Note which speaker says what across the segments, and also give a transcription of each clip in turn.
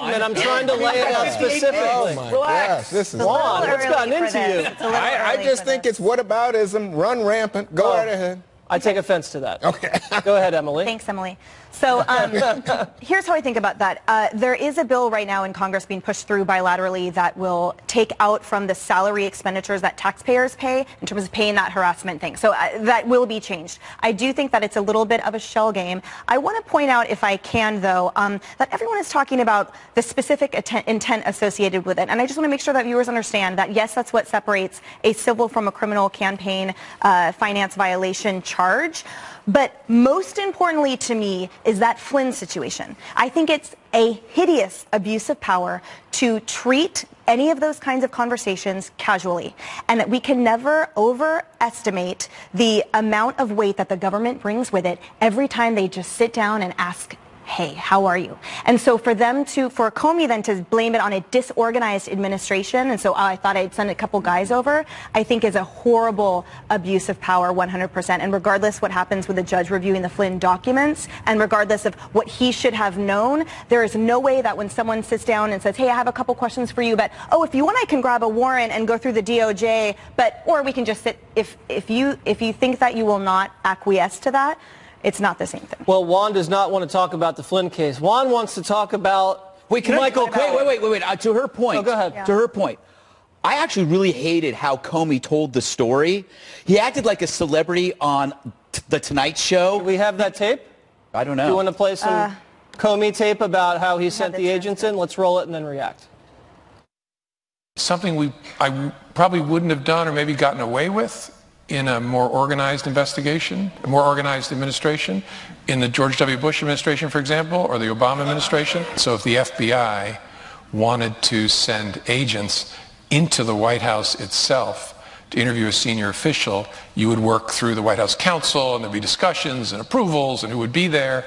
Speaker 1: statement. I'm trying to lay it out specifically.
Speaker 2: Oh, my gosh. This is
Speaker 1: Juan, what's gotten into you?
Speaker 2: I just think it's whataboutism, run rampant. Go right ahead.
Speaker 1: I take offense to that.
Speaker 2: Okay.
Speaker 1: Go ahead, Emily.
Speaker 3: Thanks, Emily. So here's how I think about that. There is a bill right now in Congress being pushed through bilaterally that will take out from the salary expenditures that taxpayers pay in terms of paying that harassment thing. So that will be changed. I do think that it's a little bit of a shell game. I want to point out, if I can, though, that everyone is talking about the specific intent associated with it. And I just want to make sure that viewers understand that, yes, that's what separates a civil from a criminal campaign finance violation charge. But most importantly to me is that Flynn situation. I think it's a hideous abuse of power to treat any of those kinds of conversations casually, and that we can never overestimate the amount of weight that the government brings with it every time they just sit down and ask, hey, how are you? And so for Comey then to blame it on a disorganized administration, and so I thought I'd send a couple guys over, I think is a horrible abuse of power, 100%. And regardless what happens with the judge reviewing the Flynn documents, and regardless of what he should have known, there is no way that when someone sits down and says, hey, I have a couple questions for you, but, oh, if you want, I can grab a warrant and go through the DOJ, or we can just sit, if you think that you will not acquiesce to that, it's not the same thing.
Speaker 1: Well, Juan does not want to talk about the Flynn case. Juan wants to talk about Michael Cohen.
Speaker 4: Wait. To her point.
Speaker 1: Oh, go ahead.
Speaker 4: Yeah. To her point. I actually really hated how Comey told the story. He acted like a celebrity on The Tonight Show.
Speaker 1: Do we have that tape?
Speaker 4: I don't know.
Speaker 1: Do you want to play some Comey tape about how he sent the agents in? Let's roll it and then react.
Speaker 5: Something I probably wouldn't have done or maybe gotten away with in a more organized investigation, a more organized administration, in the George W. Bush administration, for example, or the Obama administration. So if the FBI wanted to send agents into the White House itself to interview a senior official, you would work through the White House counsel, and there'd be discussions and approvals and who would be there.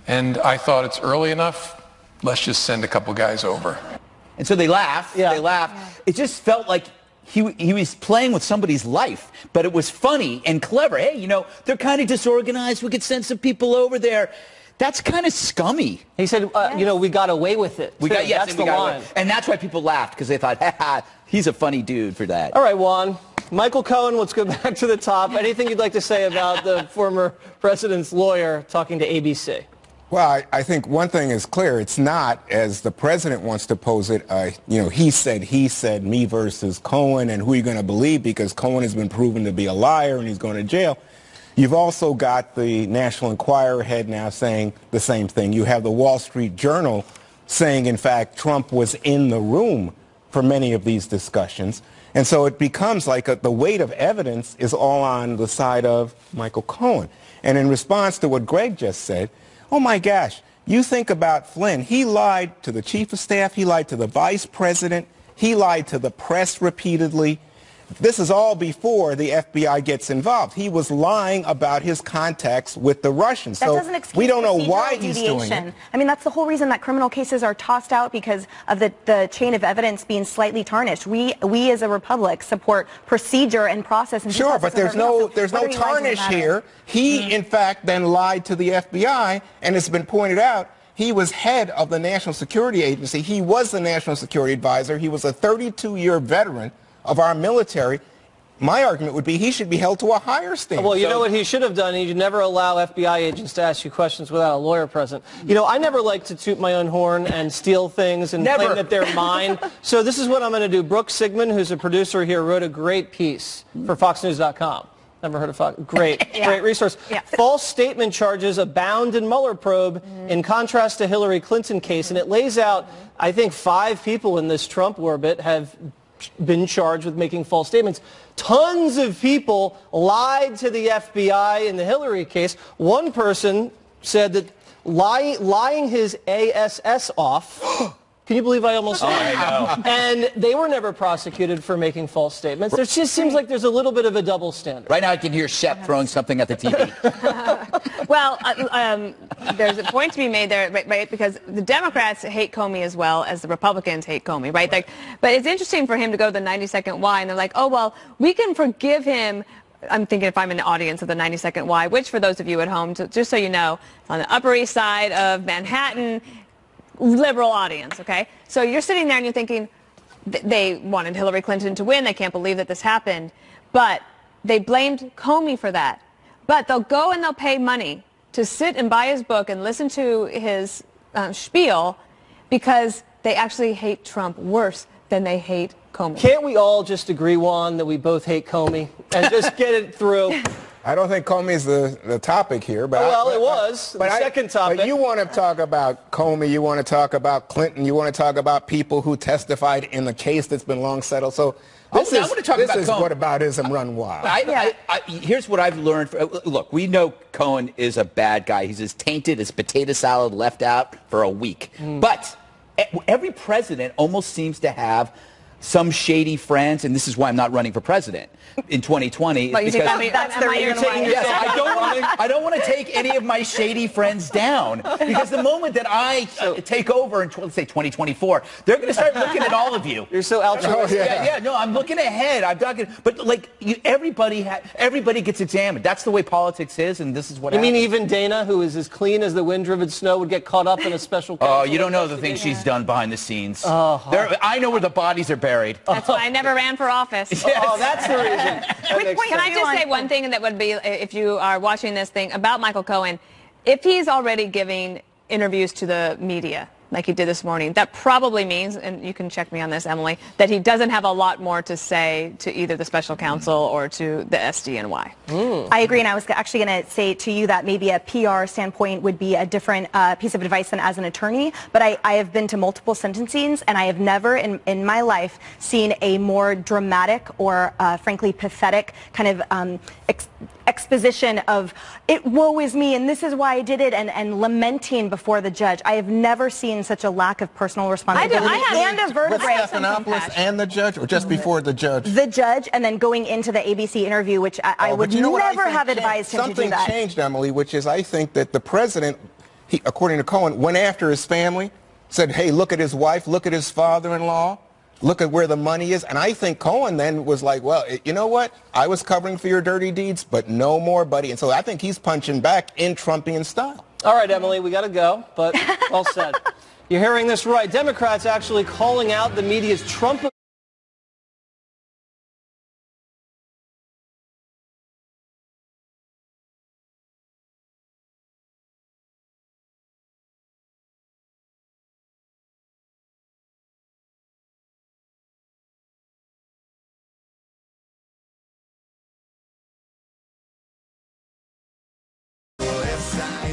Speaker 5: And I thought, it's early enough, let's just send a couple guys over.
Speaker 4: And so they laughed.
Speaker 1: Yeah.
Speaker 4: They laughed. Yeah. It just felt like he was playing with somebody's life, but it was funny and clever. Hey, you know, they're kind of disorganized. We could send some people over there. That's kind of scummy.
Speaker 1: He said, you know, we got away with it.
Speaker 4: That's the line. And that's why people laughed, because they thought, ha, he's a funny dude for that.
Speaker 1: All right, Juan. Michael Cohen, let's go back to the top. Anything you'd like to say about the former president's lawyer talking to ABC?
Speaker 2: Well, I think one thing is clear. It's not, as the president wants to pose it, you know, he said, me versus Cohen, and who are you going to believe, because Cohen has been proven to be a liar and he's going to jail. You've also got the National Enquirer head now saying the same thing. You have the Wall Street Journal saying, in fact, Trump was in the room for many of these discussions. And so it becomes like the weight of evidence is all on the side of Michael Cohen. And in response to what Greg just said, oh, my gosh, you think about Flynn. He lied to the chief of staff. He lied to the vice president. He lied to the press repeatedly. This is all before the FBI gets involved. He was lying about his contacts with the Russians.
Speaker 3: That doesn't excuse
Speaker 2: we don't know why
Speaker 3: procedural
Speaker 2: he's
Speaker 3: deviation.
Speaker 2: doing it.
Speaker 3: I mean, that's the whole reason that criminal cases are tossed out, because of the chain of evidence being slightly tarnished. We as a republic support procedure and process. And
Speaker 2: sure, but there's no tarnish here. He, in fact, then lied to the FBI, and it's been pointed out, he was head of the National Security Agency. He was the National Security Advisor. He was a 32-year veteran of our military. My argument would be he should be held to a higher standard.
Speaker 1: Well, you know what he should have done? He should never allow FBI agents to ask you questions without a lawyer present. You know, I never like to toot my own horn and steal things and claim that they're mine. So this is what I'm going to do. Brooke Sigmund, who's a producer here, wrote a great piece for FoxNews.com. Never heard of Fox? Great, great resource. Yeah. False statement charges abound in Mueller probe in contrast to Hillary Clinton case. And it lays out, I think, 5 people in this Trump orbit have been charged with making false statements. Tons of people lied to the FBI in the Hillary case. One person said that lying his ASS off. Can you believe I almost said that? And they were never prosecuted for making false statements. There just seems like there's a little bit of a double standard.
Speaker 4: Right now I can hear Shep throwing something at the TV.
Speaker 6: Well, there's a point to be made there, right? Because the Democrats hate Comey as well as the Republicans hate Comey, right? Like, but it's interesting for him to go to the 90-second why, and they're like, oh, well, we can forgive him. I'm thinking if I'm in the audience of the 90-second why, which for those of you at home, just so you know, on the Upper East Side of Manhattan, liberal audience, okay? So you're sitting there and you're thinking, they wanted Hillary Clinton to win. They can't believe that this happened. But they blamed Comey for that. But they'll go and they'll pay money to sit and buy his book and listen to his spiel because they actually hate Trump worse than they hate Comey.
Speaker 1: Can't we all just agree, Juan, that we both hate Comey and just get it through?
Speaker 2: I don't think Comey is the topic here, but
Speaker 1: it was the second topic.
Speaker 2: But you want to talk about Comey, you want to talk about Clinton, you want to talk about people who testified in the case that's been long settled. So this is whataboutism run wild.
Speaker 4: Here's what I've learned. Look, we know Cohen is a bad guy. He's as tainted as potato salad left out for a week. But every president almost seems to have some shady friends, and this is why I'm not running for president in 2020.
Speaker 6: But that's the reason why.
Speaker 4: Yes, I don't want to take any of my shady friends down, because the moment that I take over in, let's say, 2024, they're going to start looking at all of you.
Speaker 1: You're so altruistic.
Speaker 4: No, I'm looking ahead. I'm talking, but like everybody gets examined. That's the way politics is, and this is what.
Speaker 1: You mean even Dana, who is as clean as the wind-driven snow, would get caught up in a special?
Speaker 4: Oh, you don't know the things she's done behind the scenes. I know where the bodies are buried.
Speaker 6: That's why I never ran for office.
Speaker 4: Yes.
Speaker 1: Oh, that's the reason.
Speaker 6: Can I just say one thing that would be, if you are watching this thing about Michael Cohen, if he's already giving interviews to the media, like he did this morning, that probably means, and you can check me on this, Emily, that he doesn't have a lot more to say to either the special counsel or to the SDNY.
Speaker 3: I agree, and I was actually going to say to you that maybe a PR standpoint would be a different piece of advice than as an attorney, but I have been to multiple sentencings, and I have never in my life seen a more dramatic or frankly pathetic kind of exposition of woe is me and this is why I did it, and lamenting before the judge. I have never seen such a lack of personal responsibility and a vertebrae.
Speaker 7: With Stephanopoulos and the judge, or just before the judge?
Speaker 3: The judge, and then going into the ABC interview, which I would never have advised him to do that.
Speaker 2: Something changed, Emily, which is I think that the president, according to Cohen, went after his family, said, hey, look at his wife, look at his father-in-law. Look at where the money is. And I think Cohen then was like, well, you know what? I was covering for your dirty deeds, but no more, buddy. And so I think he's punching back in Trumpian style.
Speaker 1: All right, Emily, we got to go, but well said. You're hearing this right. Democrats actually calling out the media's Trump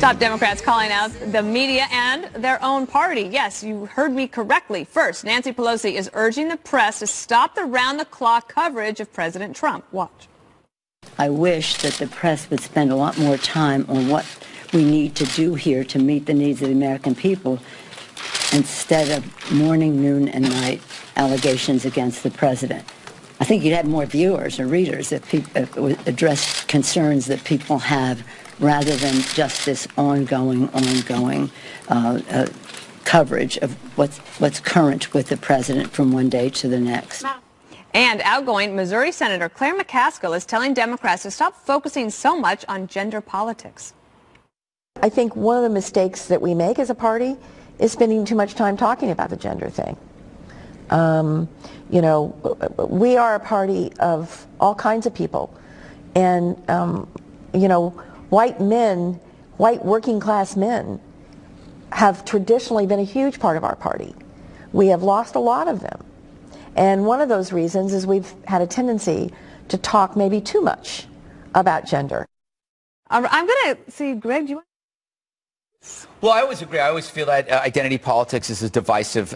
Speaker 6: Top Democrats calling out the media and their own party. Yes, you heard me correctly. First, Nancy Pelosi is urging the press to stop the round-the-clock coverage of President Trump. Watch.
Speaker 8: I wish that the press would spend a lot more time on what we need to do here to meet the needs of the American people instead of morning, noon, and night allegations against the president. I think you'd have more viewers or readers if people address concerns that people have rather than just this ongoing coverage of what's current with the president from one day to the next.
Speaker 6: And outgoing Missouri Senator Claire McCaskill is telling Democrats to stop focusing so much on gender politics.
Speaker 9: I think one of the mistakes that we make as a party is spending too much time talking about the gender thing. You know, we are a party of all kinds of people. And, you know, white men, white working class men have traditionally been a huge part of our party. We have lost a lot of them. And one of those reasons is we've had a tendency to talk maybe too much about gender.
Speaker 6: I'm going to see, Greg, do you want?
Speaker 4: Well, I always agree. I always feel that identity politics is a divisive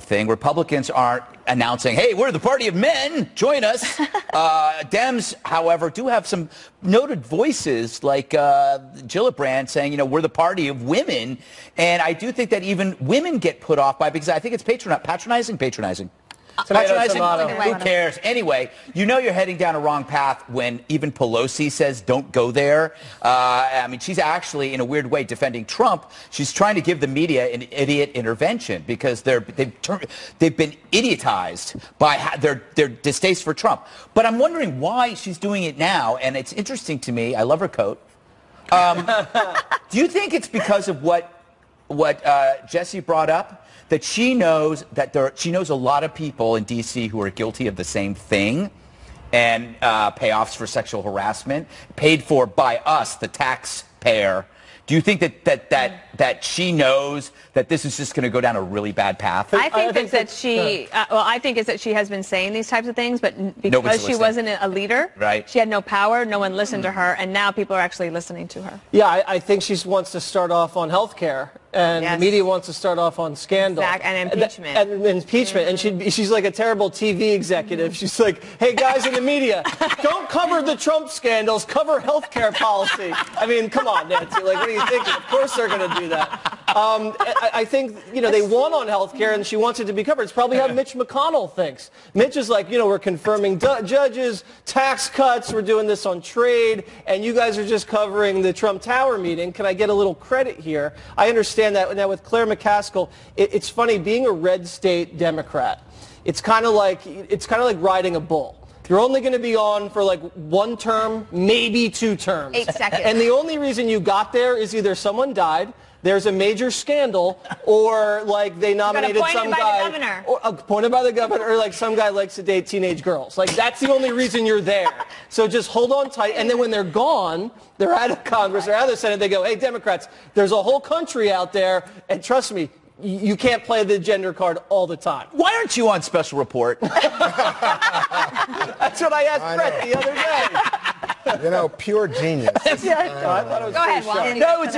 Speaker 4: thing. Republicans aren't announcing, hey, we're the party of men, join us. Dems, however, do have some noted voices like Gillibrand saying, you know, we're the party of women. And I do think that even women get put off by it because I think it's patronizing. Who cares? Anyway, you know you're heading down a wrong path when even Pelosi says don't go there. I mean, she's actually, in a weird way, defending Trump. She's trying to give the media an idiot intervention because they've been idiotized by their distaste for Trump. But I'm wondering why she's doing it now, and it's interesting to me. I love her coat. Do you think it's because of what what Jesse brought up, that she knows that she knows a lot of people in D.C. who are guilty of the same thing, and payoffs for sexual harassment paid for by us, the taxpayer. Do you think that she knows that this is just going to go down a really bad path?
Speaker 6: I think that she. I think it's that she has been saying these types of things, but because she wasn't a leader,
Speaker 4: right?
Speaker 6: She had no power. No one listened to her, and now people are actually listening to her.
Speaker 1: Yeah, I think she wants to start off on health care. And the media wants to start off on scandal.
Speaker 6: And impeachment.
Speaker 1: And impeachment. And she's like a terrible TV executive. She's like, hey, guys in the media, don't cover the Trump scandals. Cover health care policy. I mean, come on, Nancy. Like, what are you thinking? Of course they're going to do that. I think, they won on health care, and she wants it to be covered. It's probably how Mitch McConnell thinks. Mitch is like, we're confirming judges, tax cuts, we're doing this on trade, and you guys are just covering the Trump Tower meeting. Can I get a little credit here? I understand that now with Claire McCaskill, it's funny being a red state Democrat. It's kind of like riding a bull. You're only going to be on for like 1 term, maybe 2 terms.
Speaker 3: 8 seconds.
Speaker 1: And the only reason you got there is either someone died, there's a major scandal, or like they nominated some guy, or appointed by the governor, or like some guy likes to date teenage girls. Like that's the only reason you're there. So just hold on tight, and then when they're gone, they're out of Congress, they're out of the Senate, they go, hey, Democrats, there's a whole country out there, and trust me, you can't play the gender card all the time.
Speaker 4: Why aren't you on special report?
Speaker 1: That's what I asked Brett the other day.
Speaker 2: Pure genius.
Speaker 1: I thought it was
Speaker 6: Go ahead,
Speaker 1: sharp.
Speaker 4: No, it's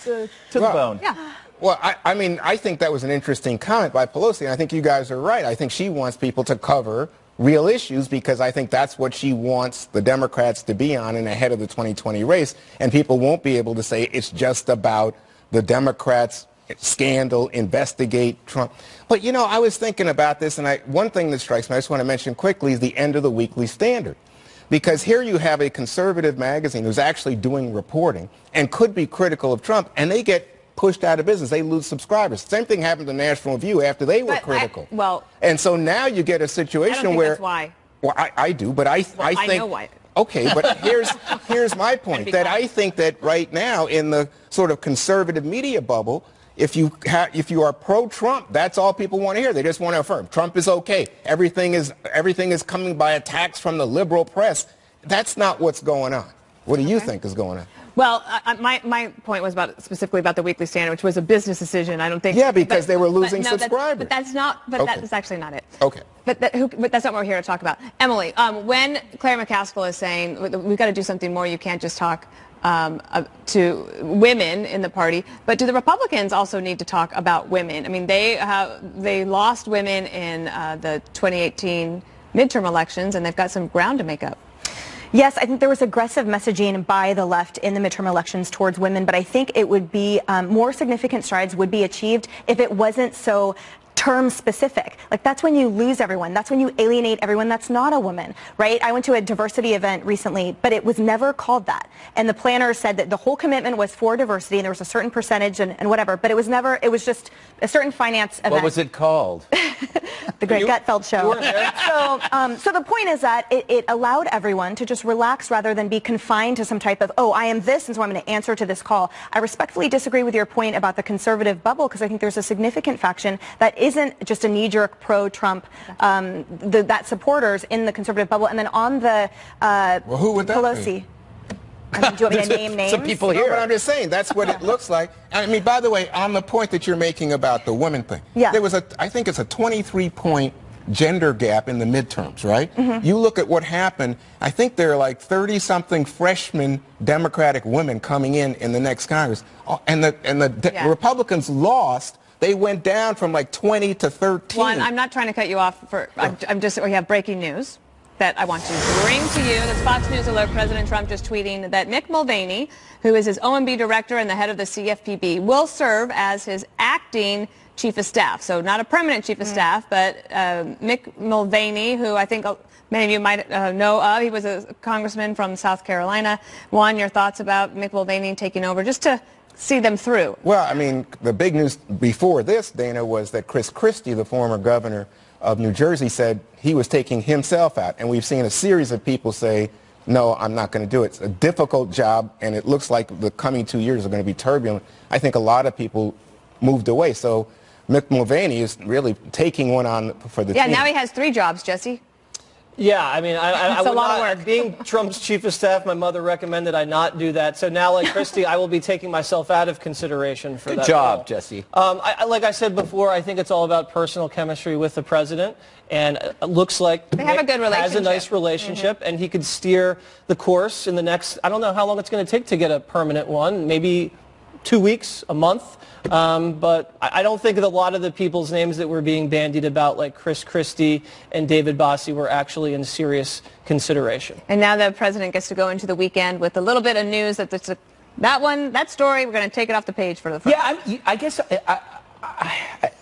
Speaker 4: to the bone.
Speaker 6: Yeah.
Speaker 2: Well, I think that was an interesting comment by Pelosi, and I think you guys are right. I think she wants people to cover real issues because I think that's what she wants the Democrats to be on and ahead of the 2020 race, and people won't be able to say it's just about the Democrats' scandal, investigate Trump. But, I was thinking about this, and one thing that strikes me, I just want to mention quickly, is the end of the Weekly Standard. Because here you have a conservative magazine who's actually doing reporting and could be critical of Trump, and they get pushed out of business. They lose subscribers. Same thing happened to National Review after they were critical. And so now you get a situation
Speaker 6: I don't think
Speaker 2: where...
Speaker 6: that's why.
Speaker 2: Well, I do, but I think...
Speaker 6: I know why.
Speaker 2: Okay, but here's my point, that I think that right now in the sort of conservative media bubble, if you are pro-Trump, that's all people want to hear. They just want to affirm Trump is okay. Everything is coming by attacks from the liberal press. That's not what's going on. What do you think is going on?
Speaker 6: Well, my point was specifically about the Weekly Standard, which was a business decision. I don't think.
Speaker 2: Yeah, because they were losing subscribers.
Speaker 6: But that's not. But that's actually not it.
Speaker 2: Okay.
Speaker 6: But that's not what we're here to talk about. Emily, when Claire McCaskill is saying we've got to do something more, you can't just talk to women in the party, but do the Republicans also need to talk about women? I mean, they lost women in the 2018 midterm elections, and they've got some ground to make up.
Speaker 3: Yes, I think there was aggressive messaging by the left in the midterm elections towards women, but I think it would be more significant strides would be achieved if it wasn't so term specific. Like that's when you lose everyone. That's when you alienate everyone that's not a woman, right? I went to a diversity event recently, but it was never called that. And the planner said that the whole commitment was for diversity and there was a certain percentage and whatever, but it was never, it was just a certain finance event.
Speaker 4: What was it called?
Speaker 3: The Greg Gutfeld Show. So the point is that it allowed everyone to just relax rather than be confined to some type of, oh, I am this, and so I'm going to answer to this call. I respectfully disagree with your point about the conservative bubble because I think there's a significant faction that isn't just a knee-jerk pro-Trump, that supporters in the conservative bubble. And then on the
Speaker 2: well, who would that
Speaker 3: Pelosi.
Speaker 2: be?
Speaker 3: I mean, do you want me to name names?
Speaker 4: Some people here.
Speaker 2: No, but I'm just saying, that's what it looks like. I mean, by the way, on the point that you're making about the women thing, there was I think it's a 23-point gender gap in the midterms, right? Mm-hmm. You look at what happened, I think there are like 30-something freshman Democratic women coming in the next Congress. And the Republicans lost. They went down from like 20 to 13.
Speaker 6: One, I'm not trying to cut you off. We have breaking news that I want to bring to you. This Fox News alert, President Trump just tweeting that Mick Mulvaney, who is his OMB director and the head of the CFPB, will serve as his acting chief of staff. So not a permanent chief of staff, but Mick Mulvaney, who I think many of you might know of. He was a congressman from South Carolina. Juan, your thoughts about Mick Mulvaney taking over, just to see them through?
Speaker 2: Well, I mean, the big news before this, Dana, was that Chris Christie, the former governor of New Jersey, said he was taking himself out. And we've seen a series of people say, no, I'm not going to do it. It's a difficult job, and it looks like the coming 2 years are going to be turbulent. I think a lot of people moved away. So Mick Mulvaney is really taking one on for the team.
Speaker 6: Yeah, now he has 3 jobs, Jesse.
Speaker 1: Yeah, I mean, I
Speaker 6: It's a
Speaker 1: would
Speaker 6: lot of
Speaker 1: not,
Speaker 6: work.
Speaker 1: being Trump's chief of staff, my mother recommended I not do that. So now, like Christie, I will be taking myself out of consideration for that.
Speaker 4: Good job,
Speaker 1: role.
Speaker 4: Jesse.
Speaker 1: Like I said before, I think it's all about personal chemistry with the president. And it looks like
Speaker 6: They have a
Speaker 1: Mick
Speaker 6: good
Speaker 1: has a
Speaker 6: relationship.
Speaker 1: nice relationship, and he could steer the course in the next, I don't know how long it's going to take to get a permanent one, maybe 2 weeks, a month. But I don't think that a lot of the people's names that were being bandied about, like Chris Christie and David Bossie, were actually in serious consideration.
Speaker 6: And now the president gets to go into the weekend with a little bit of news that that story, we're going to take it off the page for the first.
Speaker 4: Yeah, I guess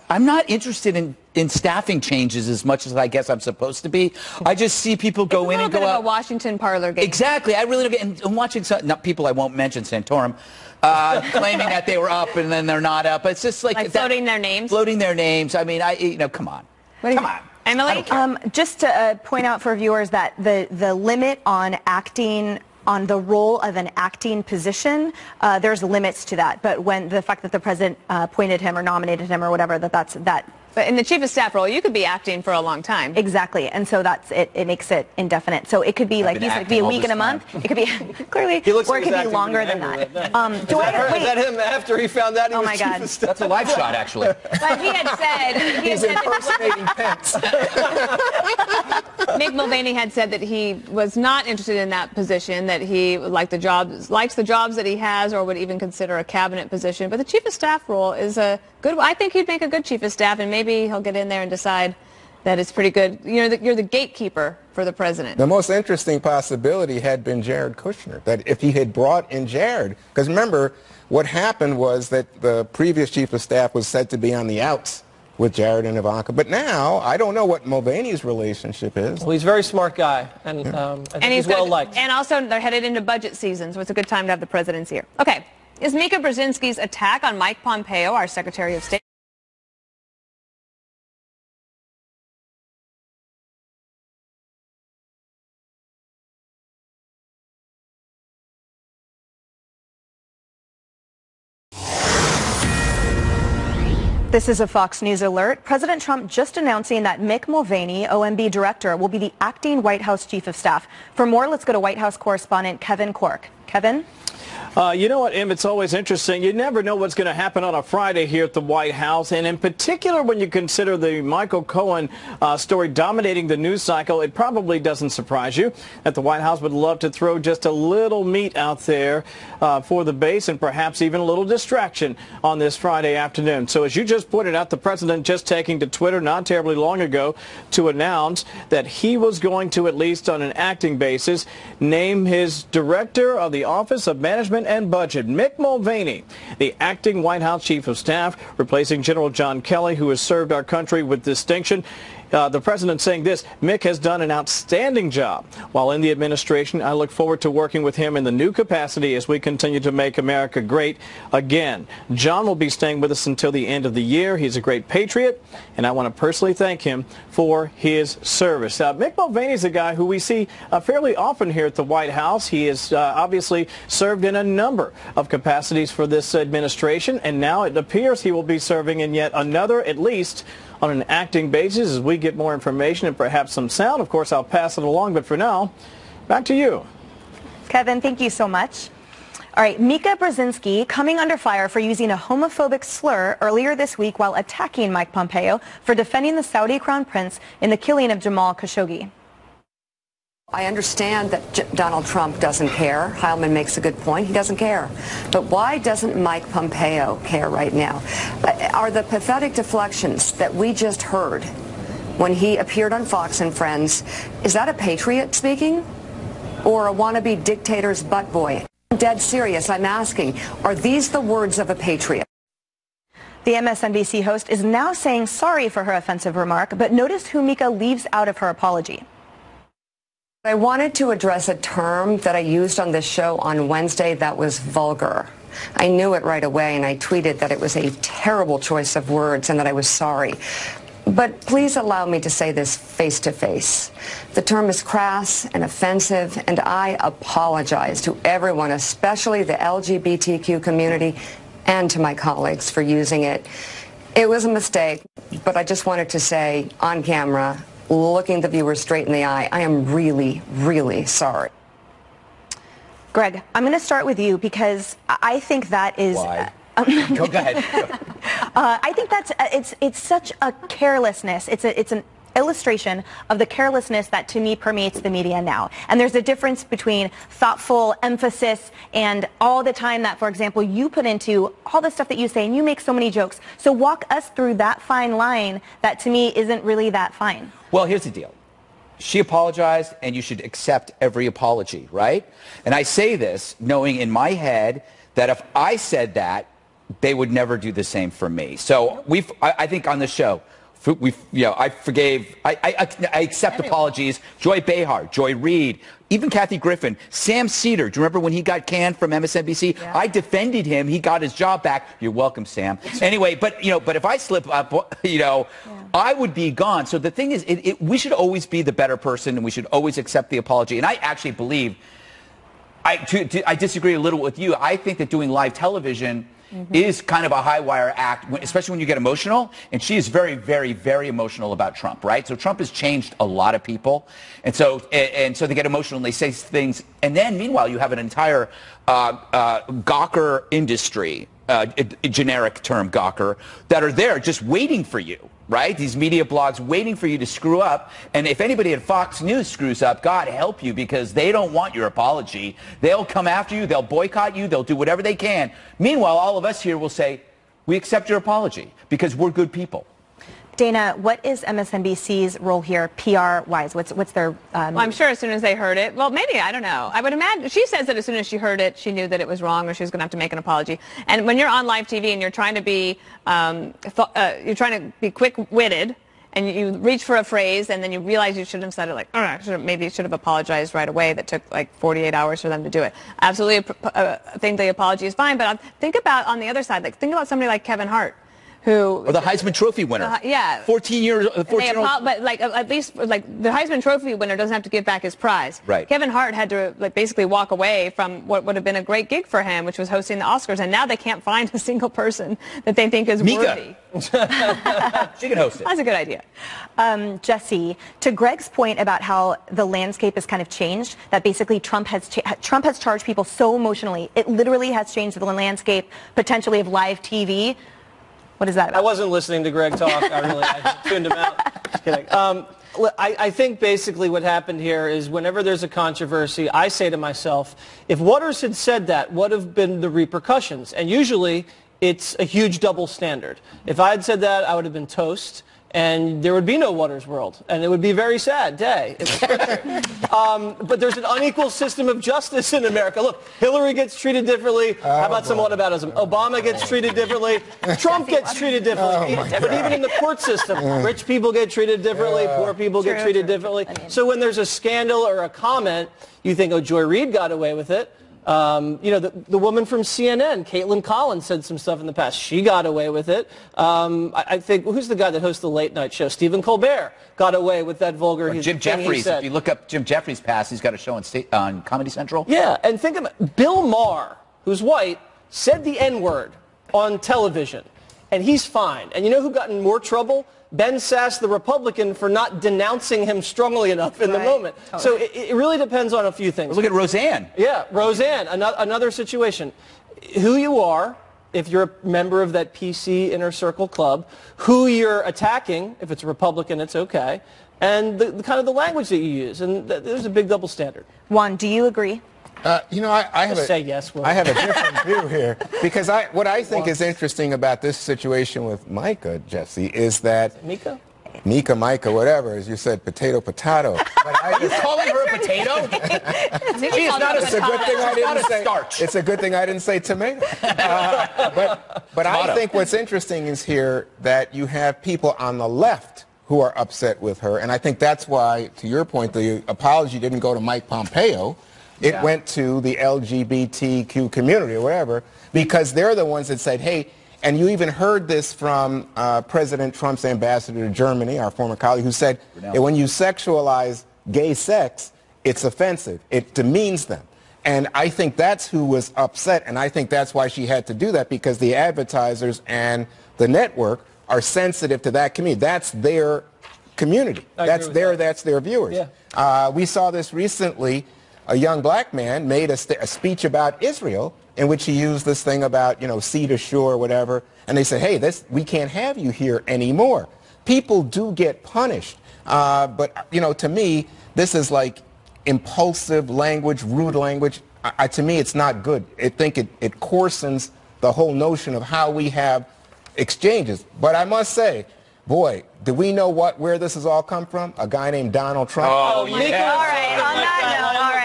Speaker 4: I'm not interested in staffing changes as much as I guess I'm supposed to be. I just see people go in and go
Speaker 6: It's a little bit
Speaker 4: out.
Speaker 6: of a Washington parlor game.
Speaker 4: Exactly. I really don't get. And I'm watching not people I won't mention, Santorum, claiming that they were up and then they're not up. It's just like
Speaker 6: floating their names.
Speaker 4: Floating their names. I mean, come on. Come on.
Speaker 6: Emily?
Speaker 3: Just to point out for viewers that the limit on acting on the role of an acting position, there's limits to that. But when the fact that the president appointed him or nominated him or whatever, that.
Speaker 6: But in the chief of staff role, you could be acting for a long time.
Speaker 3: Exactly, and so that's it. It makes it indefinite. So it could be, like you said, it could be a week and a month. It could be clearly, or it could be longer than that.
Speaker 1: Is that him after he found out he was chief of staff?
Speaker 4: That's a live shot, actually.
Speaker 6: But he had said
Speaker 2: He's impersonating Pence.
Speaker 6: Mick Mulvaney had said that he was not interested in that position, that he likes the jobs that he has, or would even consider a cabinet position. But the chief of staff role is a good one. I think he'd make a good chief of staff, and maybe he'll get in there and decide that it's pretty good. You're the gatekeeper for the president.
Speaker 2: The most interesting possibility had been Jared Kushner, that if he had brought in Jared, because remember, what happened was that the previous chief of staff was said to be on the outs with Jared and Ivanka. But now, I don't know what Mulvaney's relationship is.
Speaker 1: Well, he's a very smart guy, and I think he's well liked.
Speaker 6: And also, they're headed into budget season, so it's a good time to have the president's here. Okay, is Mika Brzezinski's attack on Mike Pompeo, our Secretary of State?
Speaker 3: This is a Fox News alert. President Trump just announcing that Mick Mulvaney, OMB director, will be the acting White House chief of staff. For more, let's go to White House correspondent Kevin Corke. Kevin?
Speaker 10: You know what, Em, it's always interesting. You never know what's going to happen on a Friday here at the White House, and in particular when you consider the Michael Cohen story dominating the news cycle, it probably doesn't surprise you that the White House would love to throw just a little meat out there for the base and perhaps even a little distraction on this Friday afternoon. So as you just pointed out, the president just taking to Twitter not terribly long ago to announce that he was going to, at least on an acting basis, name his director of the Office of Management and Budget, Mick Mulvaney, the acting White House chief of staff, replacing General John Kelly, who has served our country with distinction. The president saying this: Mick has done an outstanding job while in the administration. I look forward to working with him in the new capacity as we continue to make America great again. John will be staying with us until the end of the year. He's a great patriot, and I want to personally thank him for his service. Mick Mulvaney is a guy who we see fairly often here at the White House. He has obviously served in a number of capacities for this administration, and now it appears he will be serving in yet another, at least on an acting basis. As we get more information and perhaps some sound, of course, I'll pass it along. But for now, back to you.
Speaker 3: Kevin, thank you so much. All right, Mika Brzezinski coming under fire for using a homophobic slur earlier this week while attacking Mike Pompeo for defending the Saudi crown prince in the killing of Jamal Khashoggi.
Speaker 11: I understand that Donald Trump doesn't care. Heilman makes a good point. He doesn't care. But why doesn't Mike Pompeo care right now? Are the pathetic deflections that we just heard when he appeared on Fox and Friends, is that a patriot speaking or a wannabe dictator's butt boy? I'm dead serious. I'm asking, are these the words of a patriot?
Speaker 3: The MSNBC host is now saying sorry for her offensive remark, but notice who Mika leaves out of her apology.
Speaker 11: I wanted to address a term that I used on this show on Wednesday that was vulgar. I knew it right away, and I tweeted that it was a terrible choice of words and that I was sorry. But please allow me to say this face to face. The term is crass and offensive, and I apologize to everyone, especially the LGBTQ community and to my colleagues for using it. It was a mistake, but I just wanted to say on camera, looking the viewers straight in the eye, I am really, really sorry.
Speaker 3: Greg, I'm going to start with you because I think that is...
Speaker 4: Why? Go ahead.
Speaker 3: I think that's it's such a carelessness. It's an illustration of the carelessness that to me permeates the media now. And there's a difference between thoughtful emphasis and all the time that, for example, you put into all the stuff that you say, and you make so many jokes. So walk us through that fine line that to me isn't really that fine.
Speaker 4: Well, here's the deal. She apologized, and you should accept every apology, right? And I say this knowing in my head that if I said that, they would never do the same for me. So I think on the show, I forgave, I accept apologies. Joy Behar, Joy Reid, even Kathy Griffin, Sam Cedar. Do you remember when he got canned from MSNBC? Yeah. I defended him. He got his job back. You're welcome, Sam. Anyway, but if I slip up, I would be gone. So the thing is, we should always be the better person, and we should always accept the apology. And I actually believe, I disagree a little with you. I think that doing live television is kind of a high wire act, especially when you get emotional. And she is very, very, very emotional about Trump, right? So Trump has changed a lot of people. And so they get emotional and they say things. And then meanwhile, you have an entire gawker industry, a generic term, gawker, that are there just waiting for you. Right? These media blogs waiting for you to screw up. And if anybody at Fox News screws up, God help you, because they don't want your apology. They'll come after you. They'll boycott you. They'll do whatever they can. Meanwhile, all of us here will say, we accept your apology because we're good people.
Speaker 3: Dana, what is MSNBC's role here, PR-wise? What's their...
Speaker 6: Well, I'm sure as soon as they heard it, well, maybe, I don't know. I would imagine, she says that as soon as she heard it, she knew that it was wrong or she was going to have to make an apology. And when you're on live TV and you're trying to be, quick-witted, and you reach for a phrase and then you realize you shouldn't have said it, like, maybe you should have apologized right away. That took like 48 hours for them to do it. Absolutely, I think the apology is fine, but think about on the other side, like think about somebody like Kevin Hart, or
Speaker 4: the Heisman Trophy winner.
Speaker 6: Yeah.
Speaker 4: 14 years.
Speaker 6: But like at least like the Heisman Trophy winner doesn't have to give back his prize.
Speaker 4: Right.
Speaker 6: Kevin Hart had to basically walk away from what would have been a great gig for him, which was hosting the Oscars, and now they can't find a single person that they think is worthy.
Speaker 4: She can host it.
Speaker 6: That's a good idea.
Speaker 3: Jesse, to Greg's point about how the landscape has kind of changed, that basically Trump has charged people so emotionally, it literally has changed the landscape potentially of live TV. What is that about?
Speaker 1: I wasn't listening to Greg talk. I tuned him out. Just kidding. I think basically what happened here is whenever there's a controversy, I say to myself, if Waters had said that, what have been the repercussions? And usually it's a huge double standard. If I had said that, I would have been toast. And there would be no Waters World, and it would be a very sad day. But there's an unequal system of justice in America. Look, Hillary gets treated differently. How about some whataboutism? Obama gets treated differently. Trump gets treated differently. But even in the court system, rich people get treated differently. Poor people get treated differently. So when there's a scandal or a comment, you think, oh, Joy Reid got away with it. The woman from CNN, Caitlin Collins, said some stuff in the past. She got away with it. I think, who's the guy that hosts the late night show? Stephen Colbert got away with that vulgar.
Speaker 4: Jim Jeffries. If you look up Jim Jeffries' past, he's got a show on Comedy Central.
Speaker 1: Yeah, and think about Bill Maher, who's white, said the N-word on television, and he's fine. And you know who got in more trouble? Ben Sasse, the Republican, for not denouncing him strongly enough in the moment. Totally. So it really depends on a few things.
Speaker 4: Look at Roseanne.
Speaker 1: Yeah, Roseanne, another situation. Who you are, if you're a member of that PC inner circle club, who you're attacking, if it's a Republican, it's okay, and the kind of the language that you use. And there's a big double standard.
Speaker 3: Juan, do you agree?
Speaker 2: I have
Speaker 1: say yes,
Speaker 2: I have a different view here, because what I think is interesting about this situation with Micah, Jesse, is that Micah, whatever, as you said, potato. But
Speaker 4: Are you calling her a potato?
Speaker 2: It's a good thing I didn't say starch. It's a good thing I didn't say tomato. But I think what's interesting is here that you have people on the left who are upset with her, and I think that's why, to your point, the apology didn't go to Mike Pompeo. It went to the LGBTQ community or whatever, because they're the ones that said, hey, and you even heard this from President Trump's ambassador to Germany, our former colleague, who said that when you sexualize gay sex, it's offensive. It demeans them. And I think that's who was upset, and I think that's why she had to do that, because the advertisers and the network are sensitive to that community. That's their community. That's their viewers.
Speaker 1: Yeah.
Speaker 2: We saw this recently. A young black man made a speech about Israel in which he used this thing about, sea to shore or whatever, and they said, hey, we can't have you here anymore. People do get punished, but, to me, this is like impulsive language, rude language. To me, it's not good. I think it coarsens the whole notion of how we have exchanges. But I must say, boy, do we know where this has all come from? A guy named Donald Trump.
Speaker 3: Oh, yeah. All right, on that note, all right.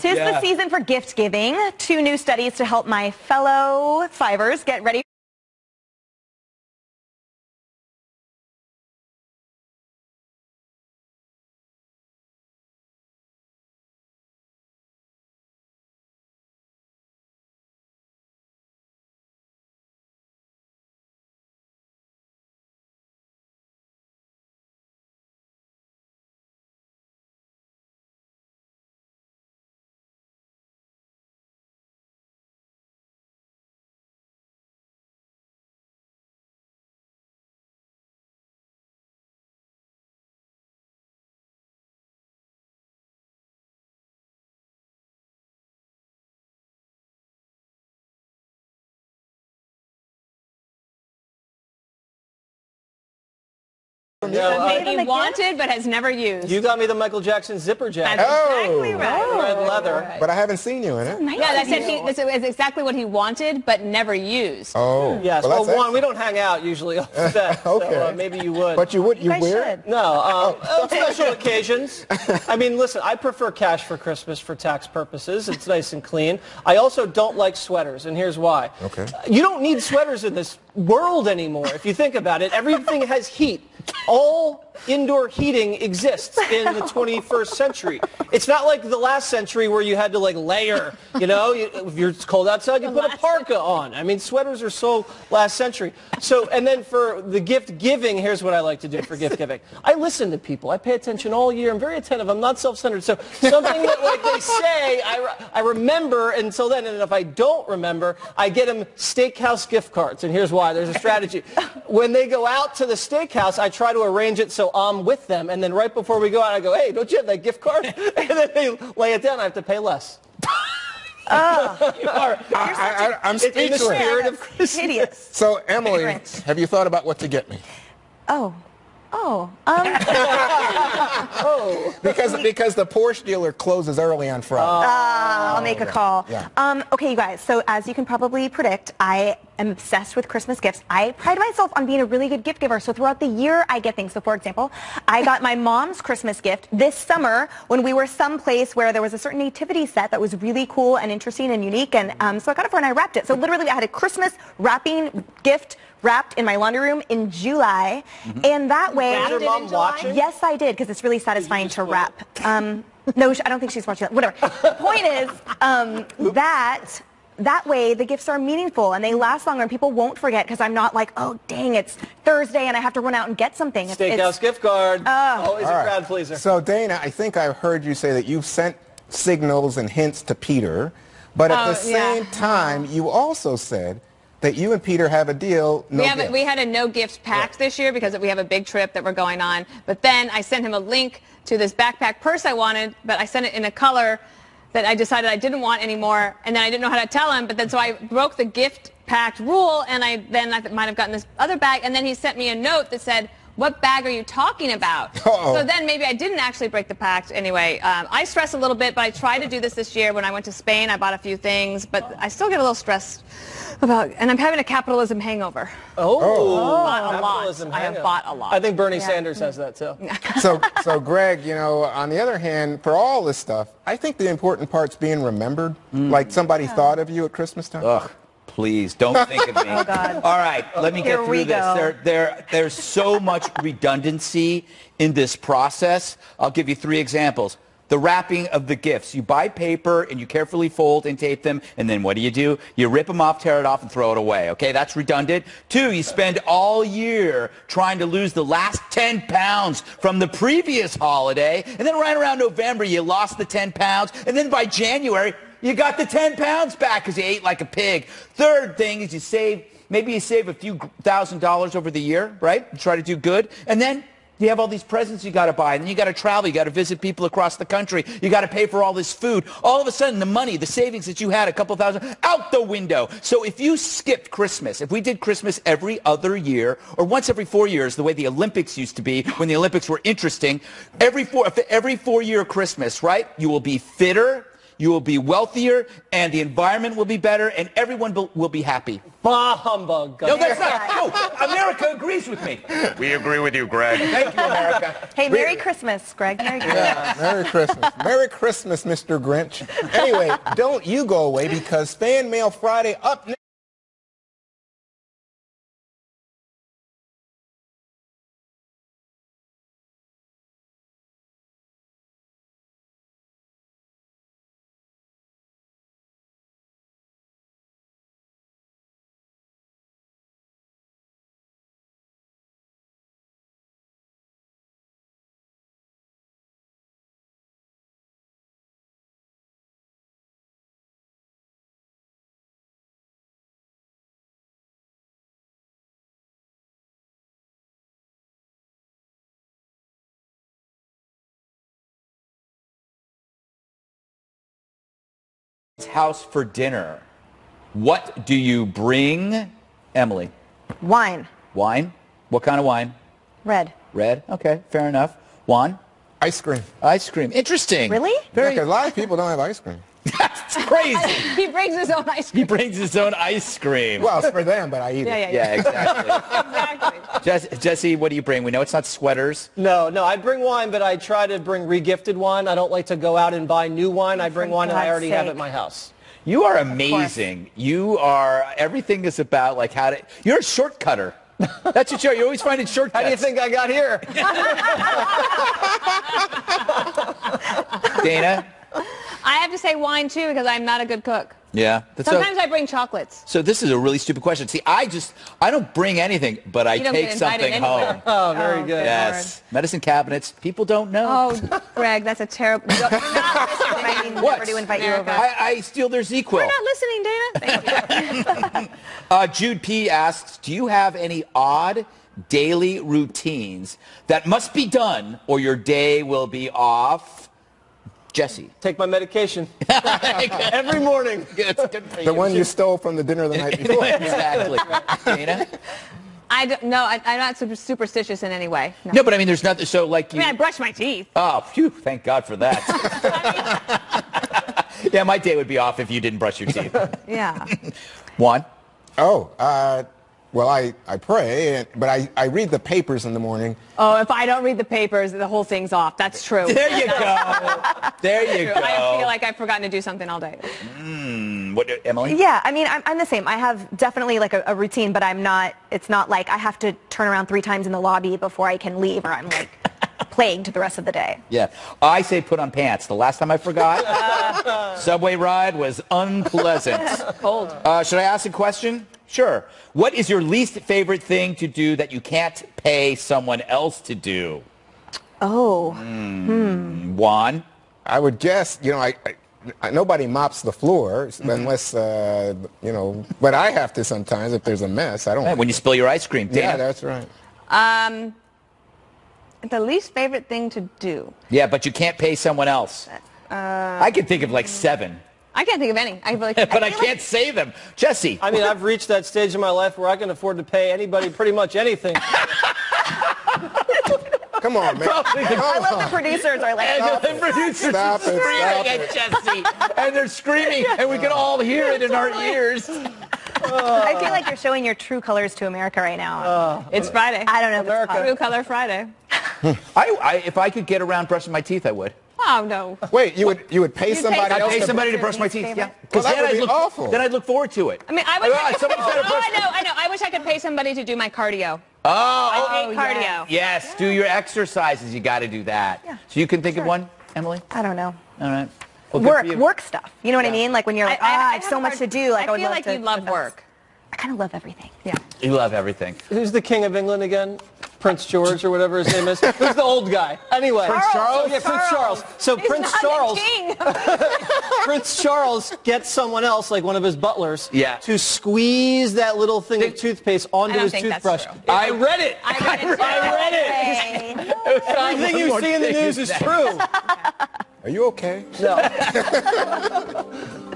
Speaker 3: Tis the season for gift giving. 2 new studies to help my fellow Fivers get ready.
Speaker 6: He wanted but has never used.
Speaker 1: You got me the Michael Jackson zipper jacket.
Speaker 6: That's exactly right.
Speaker 1: Red leather.
Speaker 2: But I haven't seen you in it.
Speaker 3: Nice.
Speaker 6: Yeah, this is exactly what he wanted but never used.
Speaker 2: Oh.
Speaker 1: Yes. Well, one, we don't hang out usually off set,
Speaker 2: okay.
Speaker 1: So maybe you would.
Speaker 2: But you would? You wear it?
Speaker 1: No. On special occasions. I mean, listen, I prefer cash for Christmas for tax purposes. It's nice and clean. I also don't like sweaters, and here's why.
Speaker 2: Okay.
Speaker 1: You don't need sweaters in this world anymore. If you think about it, everything has heat. All indoor heating exists in the 21st century. It's not like the last century where you had to layer, if it's cold outside, you put a parka on. I mean, sweaters are so last century. So, and then for the gift giving, here's what I like to do for gift giving. I listen to people. I pay attention all year. I'm very attentive. I'm not self-centered. So something that they say, I remember until then. And if I don't remember, I get them steakhouse gift cards. And here's why. There's a strategy. When they go out to the steakhouse, I try to arrange it so I'm with them, and then right before we go out, I go, hey, don't you have that gift card? And then they lay it down, I have to pay less.
Speaker 2: I'm speechless.
Speaker 1: In the spirit of Christmas.
Speaker 3: Hideous.
Speaker 2: So, Emily, have you thought about what to get me? Because the Porsche dealer closes early on Friday.
Speaker 3: I'll make a call.
Speaker 2: Yeah.
Speaker 3: Okay, you guys, so as you can probably predict, I am obsessed with Christmas gifts. I pride myself on being a really good gift giver, so throughout the year I get things. So for example, I got my mom's Christmas gift this summer when we were someplace where there was a certain nativity set that was really cool and interesting and unique, and so I got it for her and I wrapped it. So literally I had a Christmas wrapping gift wrapped in my laundry room in July, and that way...
Speaker 1: Is your mom watching?
Speaker 3: Yes, I did, because it's really satisfying to wrap. No, I don't think she's watching that. Whatever. The point is that way the gifts are meaningful and they last longer and people won't forget, because I'm not like, oh, dang, it's Thursday and I have to run out and get something.
Speaker 1: Steakhouse gift card. Always a crowd pleaser.
Speaker 2: So, Dana, I think I've heard you say that you've sent signals and hints to Peter, but at the same time, you also said that you and Peter have a deal.
Speaker 6: We had a no gift pact this year because we have a big trip that we're going on. But then I sent him a link to this backpack purse I wanted, but I sent it in a color that I decided I didn't want anymore, and then I didn't know how to tell him. But then so I broke the gift pact rule, and I might have gotten this other bag, and then he sent me a note that said, what bag are you talking about? So then maybe I didn't actually break the pact. Anyway, I stress a little bit, but I tried to do this year. When I went to Spain, I bought a few things, but I still get a little stressed about, and I'm having a capitalism hangover. A lot. I have bought a lot.
Speaker 1: I think Bernie Sanders has that too.
Speaker 2: So Greg, on the other hand, for all this stuff, I think the important part's being remembered. Like somebody thought of you at Christmas time.
Speaker 4: Ugh. Please, don't think of me.
Speaker 3: Oh, God.
Speaker 4: All right, let me get through this. There's so much redundancy in this process. I'll give you 3 examples. The wrapping of the gifts. You buy paper and you carefully fold and tape them, and then what do? You rip them off, tear it off, and throw it away. Okay, that's redundant. 2, you spend all year trying to lose the last 10 pounds from the previous holiday, and then right around November you lost the 10 pounds, and then by January You got the 10 pounds back because you ate like a pig. Third thing is maybe you save a few $1,000s over the year, right? You try to do good. And then you have all these presents you got to buy, and then you got to travel, you got to visit people across the country, you got to pay for all this food. All of a sudden, the money, the savings that you had, a couple thousand, out the window. So if you skipped Christmas, if we did Christmas every other year, or once every 4 years, the way the Olympics used to be, when the Olympics were interesting, every 4-year Christmas, right? You will be fitter, you will be wealthier, and the environment will be better, and everyone will be happy.
Speaker 1: Bah humbug.
Speaker 4: No, that's not. No, America agrees with me.
Speaker 2: We agree with you, Greg.
Speaker 4: Thank you, America.
Speaker 3: Hey, Merry Christmas, Greg. Merry Christmas.
Speaker 2: Yeah, Merry Christmas. Merry Christmas, Mr. Grinch. Anyway, don't you go away because Fan Mail Friday up next.
Speaker 4: House for dinner. What do you bring, Emily?
Speaker 3: Wine.
Speaker 4: Wine? What kind of wine?
Speaker 3: Red.
Speaker 4: Red? Okay, fair enough. Juan?
Speaker 2: Ice cream.
Speaker 4: Ice cream. Interesting.
Speaker 3: Really?
Speaker 2: Yeah, 'cause a lot of people don't have ice cream.
Speaker 4: That's crazy.
Speaker 6: He brings his own ice cream.
Speaker 4: He brings his own ice cream.
Speaker 2: Well, it's for them, but I eat it.
Speaker 4: Yeah, exactly.
Speaker 6: Exactly.
Speaker 4: Jesse, what do you bring? We know it's not sweaters.
Speaker 1: No, I bring wine, but I try to bring regifted wine. I don't like to go out and buy new wine. I bring wine that I already have at my house.
Speaker 4: You are amazing. You are, everything is about like how to, you're a shortcutter. That's what you are. You're always finding shortcuts.
Speaker 1: How do you think I got here?
Speaker 4: Dana?
Speaker 6: I have to say wine, too, because I'm not a good cook.
Speaker 4: Yeah.
Speaker 6: Sometimes I bring chocolates.
Speaker 4: So this is a really stupid question. See, I don't bring anything, but I take something home.
Speaker 1: Oh, very good.
Speaker 4: Yes. Medicine cabinets. People don't know.
Speaker 6: Oh, Greg, that's a terrible...
Speaker 4: What?
Speaker 3: Never to invite you over.
Speaker 4: I steal their ZQL.
Speaker 6: We're not listening, Dana. Thank you.
Speaker 4: Jude P. asks, do you have any odd daily routines that must be done or your day will be off? Jesse.
Speaker 1: Take my medication. Every morning.
Speaker 4: It's good for you.
Speaker 2: The one you stole from the dinner the night before.
Speaker 4: Exactly. Dana?
Speaker 6: I'm not superstitious in any way.
Speaker 4: No, but I mean, there's nothing, so like you...
Speaker 6: I brush my teeth.
Speaker 4: Oh, phew, thank God for that. Yeah, my day would be off if you didn't brush your teeth.
Speaker 6: Yeah.
Speaker 4: Juan?
Speaker 2: Oh, well, I pray, but I read the papers in the morning.
Speaker 6: Oh, if I don't read the papers, the whole thing's off. That's true.
Speaker 4: There you go. There you go.
Speaker 6: I feel like I've forgotten to do something all day.
Speaker 4: What, Emily?
Speaker 3: Yeah, I mean, I'm the same. I have definitely like a routine, but it's not like I have to turn around 3 times in the lobby before I can leave, or I'm like plagued the rest of the day.
Speaker 4: Yeah. I say put on pants. The last time I forgot, subway ride was unpleasant.
Speaker 6: Cold.
Speaker 4: Should I ask a question? Sure. What is your least favorite thing to do that you can't pay someone else to do?
Speaker 3: Oh.
Speaker 4: Juan?
Speaker 2: I would guess, nobody mops the floor unless, but I have to sometimes if there's a mess. I don't.
Speaker 4: Hey, when you spill your ice cream. Dana?
Speaker 2: Yeah, that's right.
Speaker 6: The least favorite thing to do.
Speaker 4: Yeah, but you can't pay someone else. I can think of like 7.
Speaker 6: I can't think of any. I feel like,
Speaker 4: but I can't say them. Jesse.
Speaker 1: I mean, I've reached that stage in my life where I can afford to pay anybody pretty much anything.
Speaker 2: Come on, man.
Speaker 3: I love the producers are like,
Speaker 4: the producers are screaming at Jesse. And they're screaming, and we can all hear it in our ears.
Speaker 3: I feel like you're showing your true colors to America right now.
Speaker 6: It's Friday.
Speaker 3: I don't know.
Speaker 1: America.
Speaker 6: True Color Friday.
Speaker 4: If I could get around brushing my teeth, I would.
Speaker 6: Oh, no.
Speaker 2: Wait, you would pay somebody
Speaker 4: I'd
Speaker 2: else
Speaker 4: pay
Speaker 2: to
Speaker 4: somebody to brush my teeth, yeah.
Speaker 2: Well, that would be awful.
Speaker 4: Then I'd look forward to it.
Speaker 6: I mean, I wish
Speaker 4: somebody's gotta brush.
Speaker 6: I know. I wish I could pay somebody to do my cardio.
Speaker 4: I
Speaker 6: hate cardio.
Speaker 4: Yes, do your exercises. You got to do that.
Speaker 3: Yeah.
Speaker 4: So you can think of one, Emily?
Speaker 3: I don't know.
Speaker 4: All right. Well, good for you.
Speaker 3: Work stuff. You know what I mean? Like when you're like, I have so much to do. Like
Speaker 6: I
Speaker 3: would
Speaker 6: feel
Speaker 3: love
Speaker 6: like
Speaker 3: to
Speaker 6: you love work.
Speaker 3: I kind of love everything.
Speaker 6: Yeah.
Speaker 4: You love everything.
Speaker 1: Who's the king of England again? Prince George or whatever his name is. Who's the old guy? Anyway.
Speaker 10: Prince Charles?
Speaker 1: Yeah, Prince Charles. So
Speaker 6: He's
Speaker 1: Prince
Speaker 6: not the
Speaker 1: Charles.
Speaker 6: king.
Speaker 1: Prince Charles gets someone else, like one of his butlers,
Speaker 4: Yeah.
Speaker 1: to squeeze that little thing of toothpaste onto his
Speaker 6: think that's
Speaker 1: toothbrush.
Speaker 6: true.
Speaker 1: I read it.
Speaker 6: I read it too.
Speaker 1: I read it. Everything you see in the news is true.
Speaker 2: Are you okay?
Speaker 1: No.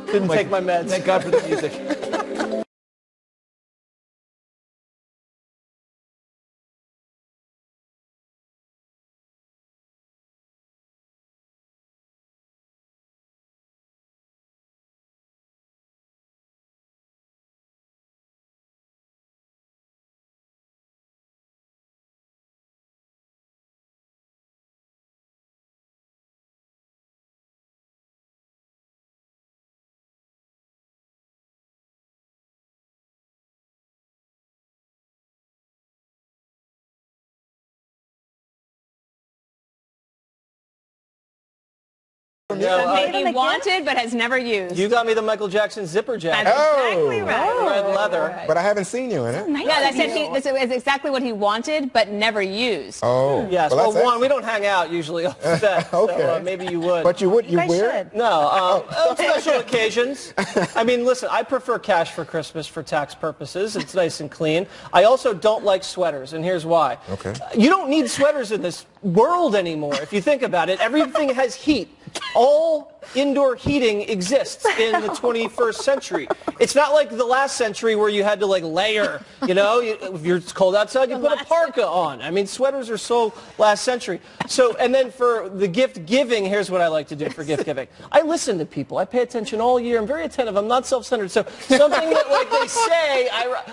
Speaker 1: Didn't take my meds.
Speaker 4: Thank God for the music.
Speaker 6: Something he wanted but has never used.
Speaker 1: You got me the Michael Jackson zipper jacket.
Speaker 6: That's exactly right.
Speaker 1: Red leather.
Speaker 2: But I haven't seen you in it.
Speaker 6: Yeah, I said this is exactly what he wanted but never used.
Speaker 2: Oh.
Speaker 1: Yes.
Speaker 2: Well,
Speaker 1: Well,
Speaker 2: that's
Speaker 1: one, we don't hang out usually on set.
Speaker 2: Okay.
Speaker 1: So, maybe you would.
Speaker 2: But you would. You
Speaker 3: guys
Speaker 2: wear
Speaker 3: should.
Speaker 2: it?
Speaker 1: No, on special occasions. I mean, listen, I prefer cash for Christmas for tax purposes. It's nice and clean. I also don't like sweaters, and here's why.
Speaker 2: Okay.
Speaker 1: You don't need sweaters in this world anymore. If you think about it, everything has heat. All indoor heating exists in the 21st century. It's not like the last century where you had to like layer, you know, if it's cold outside, you put a parka on. I mean, sweaters are so last century. So, and then for the gift giving, here's what I like to do for gift giving. I listen to people. I pay attention all year. I'm very attentive. I'm not self-centered. So something that like they say,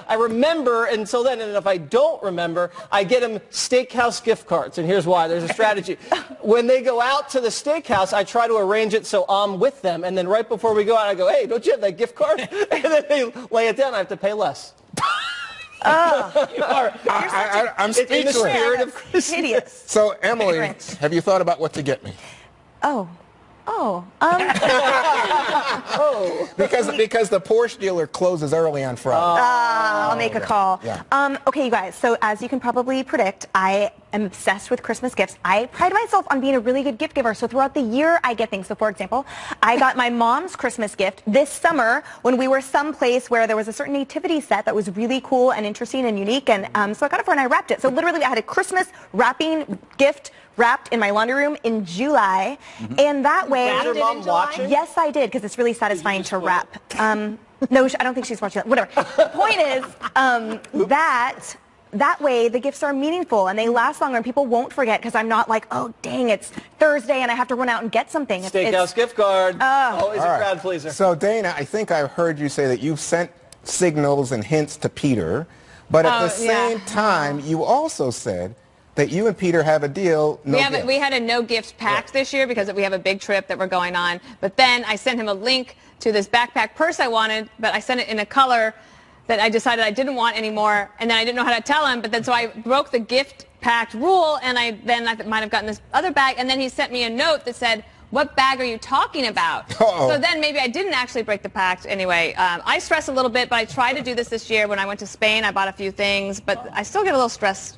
Speaker 1: I remember until then. And if I don't remember, I get them steakhouse gift cards. And here's why. There's a strategy. When they go out to the steakhouse, I try to arrange it so I'm with them. And then right before we go out, I go, hey, don't you have that gift card? And then they lay it down. I have to pay less.
Speaker 2: I'm
Speaker 1: In the
Speaker 2: speechless.
Speaker 1: spirit of Christmas.
Speaker 3: Hideous.
Speaker 2: So, Emily,
Speaker 3: Ignorant.
Speaker 2: have you thought about what to get me?
Speaker 3: Oh.
Speaker 2: Because the Porsche dealer closes early on Friday.
Speaker 3: I'll make a call.
Speaker 2: Yeah.
Speaker 3: Okay, you guys. So as you can probably predict, I am obsessed with Christmas gifts. I pride myself on being a really good gift giver. So throughout the year, I get things. So for example, I got my mom's Christmas gift this summer when we were someplace where there was a certain nativity set that was really cool and interesting and unique. And so I got it for her and I wrapped it. So literally I had a Christmas wrapping gift wrapped in my laundry room in July. And that way...
Speaker 1: Is your mom watching?
Speaker 3: Yes, I did, because it's really satisfying to wrap. No, I don't think she's watching that. Whatever. The point is that way the gifts are meaningful and they last longer and people won't forget because I'm not like, oh, dang, it's Thursday and I have to run out and get something.
Speaker 1: Steakhouse gift card. Always
Speaker 2: All
Speaker 1: a
Speaker 2: right.
Speaker 1: crowd pleaser.
Speaker 2: So, Dana, I think I heard you say that you've sent signals and hints to Peter, but at the same time, you also said that you and Peter have a deal. No gift.
Speaker 6: We had a no gifts pact this year because we have a big trip that we're going on. But then I sent him a link to this backpack purse I wanted, but I sent it in a color that I decided I didn't want anymore, and then I didn't know how to tell him. But then so I broke the gift pact rule, and I might have gotten this other bag, and then he sent me a note that said, what bag are you talking about?
Speaker 2: Uh-oh.
Speaker 6: So then maybe I didn't actually break the pact. Anyway, I stress a little bit, but I tried to do this year. When I went to Spain, I bought a few things, but I still get a little stressed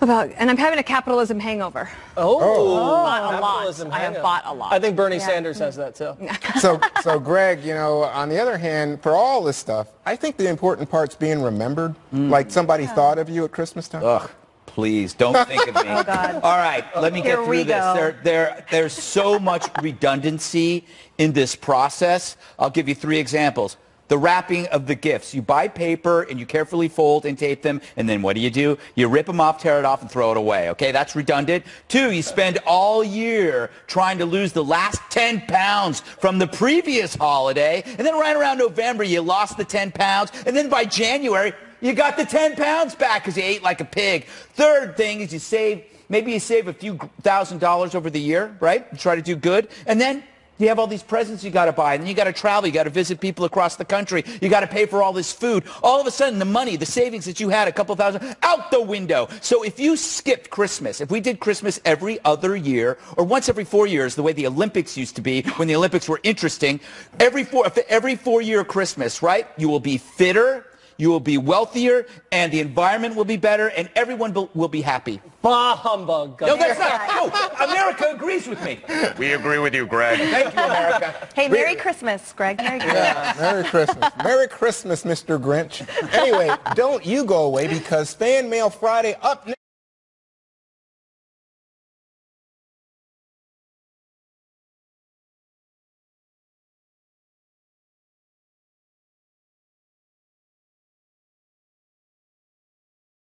Speaker 6: about, and I'm having a capitalism hangover. Bought a lot.
Speaker 1: Capitalism
Speaker 6: I have
Speaker 1: hangover.
Speaker 6: bought a lot.
Speaker 1: I think Bernie Sanders has that too.
Speaker 2: So, Greg, you know, on the other hand, for all this stuff, I think the important part's being remembered. Like somebody thought of you at Christmas time.
Speaker 4: Ugh, please don't think of me.
Speaker 3: Oh, God.
Speaker 4: All right, let me get
Speaker 3: Here we
Speaker 4: through this.
Speaker 3: go.
Speaker 4: There's so much redundancy in this process. I'll give you 3 examples. The wrapping of the gifts. You buy paper and you carefully fold and tape them, and then what do? You rip them off, tear it off, and throw it away. Okay, that's redundant. 2, you spend all year trying to lose the last 10 pounds from the previous holiday, and then right around November, you lost the 10 pounds, and then by January, you got the 10 pounds back because you ate like a pig. 3rd thing is maybe you save a few $1,000s over the year, right? You try to do good, and then you have all these presents you got to buy, and then you got to travel, you got to visit people across the country, you got to pay for all this food. All of a sudden, the money, the savings that you had, a couple thousand, out the window. So if you skipped Christmas, if we did Christmas every other year, or once every 4 years, the way the Olympics used to be, when the Olympics were interesting, every 4-year Christmas, right? You will be fitter. you will be wealthier, and the environment will be better, and everyone will be happy.
Speaker 1: Bah humbug.
Speaker 4: No, that's not. No, America agrees with me.
Speaker 12: We agree with you, Greg.
Speaker 4: Thank you, America.
Speaker 3: Hey, Merry Christmas, Greg. Merry Christmas.
Speaker 2: Yeah, Merry Christmas. Merry Christmas, Mr. Grinch. Anyway, don't you go away because Fan Mail Friday up next.